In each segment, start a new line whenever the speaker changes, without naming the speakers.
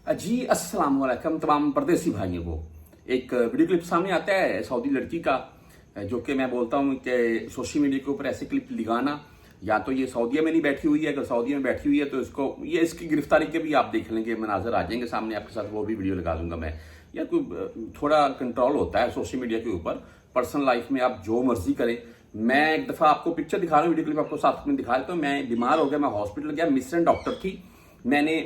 जी अस्सलाम वालेकुम तमाम परदेसी भाइयों को। एक वीडियो क्लिप सामने आता है सऊदी लड़की का, जो कि मैं बोलता हूँ कि सोशल मीडिया के ऊपर ऐसे क्लिप लगाना, या तो ये सऊदीया में नहीं बैठी हुई है, अगर सऊदीया में बैठी हुई है तो इसकी गिरफ्तारी के भी आप देख लेंगे, मनाजर आ जाएंगे सामने आपके साथ, वो भी वीडियो लगा दूंगा मैं। यार कोई थोड़ा कंट्रोल होता है सोशल मीडिया के ऊपर। पर्सनल लाइफ में आप जो मर्जी करें। मैं एक दफा आपको पिक्चर दिखा रहा हूँ, वीडियो क्लिप आपको साथ में दिखा रहा हूँ। मैं बीमार हो गया, मैं हॉस्पिटल गया, मिस्टर डॉक्टर थी,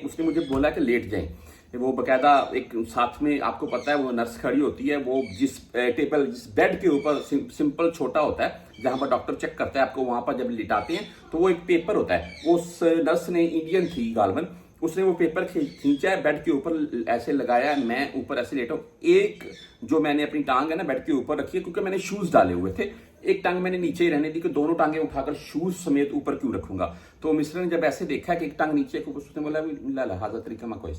उसने मुझे बोला कि लेट जाएं। वो बकायदा एक साथ में, आपको पता है वो नर्स खड़ी होती है, वो जिस बेड के ऊपर सिंपल छोटा होता है जहां पर डॉक्टर चेक करता है आपको, वहां पर जब लिटाते हैं तो वो एक पेपर होता है। उस नर्स ने, इंडियन थी गालमन, उसने वो पेपर खींचा है, बेड के ऊपर ऐसे लगाया, मैं ऊपर ऐसे लेटा हूं। एक जो मैंने अपनी टांग है ना बेड के ऊपर रखी है, क्योंकि मैंने शूज डाले हुए थे, एक टांग मैंने नीचे ही रहने दी कि दोनों टांगे उठाकर शूज समेत ऊपर क्यों रखूंगा। तो मिस्टर ने जब ऐसे देखा कि एक टांग नीचे को, उसने बोला लिहाजा तरीका मैं कोई,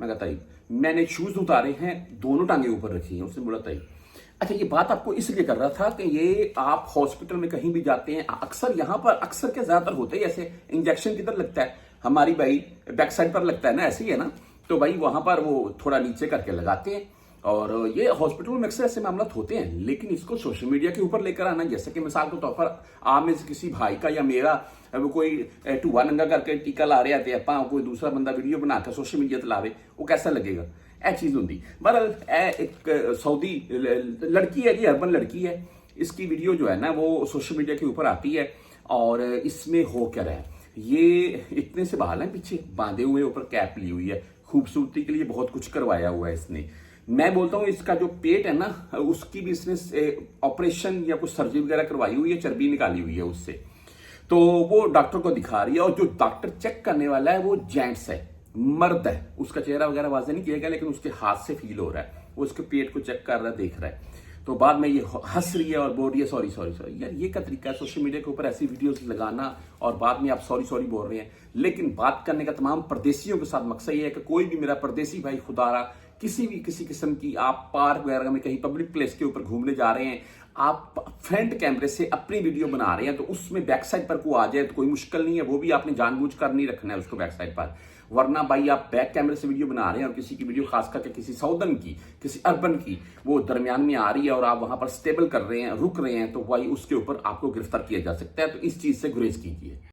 मैं कहता ही मैंने शूज उतारे हैं, दोनों टांगे ऊपर रखी हैं। उसने बोला तई। अच्छा, ये बात आपको इसलिए कर रहा था कि ये आप हॉस्पिटल में कहीं भी जाते हैं, अक्सर यहाँ पर अक्सर के ज्यादातर होते हैं, ऐसे इंजेक्शन किधर लगता है हमारी भाई, बैक साइड पर लगता है ना, ऐसे ही है ना, तो भाई वहां पर वो थोड़ा नीचे करके लगाते हैं। और ये हॉस्पिटल में अक्सर ऐसे मामला होते हैं, लेकिन इसको सोशल मीडिया के ऊपर लेकर आना, जैसे कि मिसाल के तौर पर आप में से किसी भाई का या मेरा वो कोई टूआ नंगा करके टीका ला रहे आते हैं, कोई दूसरा बंदा वीडियो बनाकर सोशल मीडिया ते लावे, वो कैसा लगेगा? ए चीज होंगी। बहरहाल एक सऊदी लड़की है जी, अर्बन लड़की है, इसकी वीडियो जो है ना वो सोशल मीडिया के ऊपर आती है। और इसमें हो क्या रहा है, ये इतने से बाल हैं पीछे बांधे हुए, ऊपर कैप ली हुई है, खूबसूरती के लिए बहुत कुछ करवाया हुआ है इसने। मैं बोलता हूं इसका जो पेट है ना, उसकी भी इसने ऑपरेशन या कुछ सर्जरी वगैरह करवाई हुई है, चर्बी निकाली हुई है उससे, तो वो डॉक्टर को दिखा रही है। और जो डॉक्टर चेक करने वाला है वो जेंट्स है, मर्द है, उसका चेहरा वगैरह वाजे नहीं किया गया, लेकिन उसके हाथ से फील हो रहा है, वो उसके पेट को चेक कर रहा है, देख रहा है। तो बाद में ये हंस रही है और बोल रही है सॉरी सॉरी सॉरी। यार ये क्या तरीका है सोशल मीडिया के ऊपर ऐसी वीडियोस लगाना, और बाद में आप सॉरी सॉरी बोल रहे हैं। लेकिन बात करने का तमाम परदेसियों के साथ मकसद ये है कि कोई भी मेरा परदेसी भाई खुदारा किसी किस्म की, आप पार्क वगैरह में कहीं पब्लिक प्लेस के ऊपर घूमने जा रहे हैं, आप फ्रंट कैमरे से अपनी वीडियो बना रहे हैं, तो उसमें बैक साइड पर को आ जाए तो कोई मुश्किल नहीं है, वो भी आपने जानबूझ कर नहीं रखना है उसको बैक साइड पर। वरना भाई आप बैक कैमरे से वीडियो बना रहे हैं और किसी की वीडियो, खास करके किसी सऊदन की, किसी अर्बन की, वो दरमियान में आ रही है और आप वहां पर स्टेबल कर रहे हैं, रुक रहे हैं, तो भाई उसके ऊपर आपको गिरफ्तार किया जा सकता है। तो इस चीज से गुरेज कीजिए।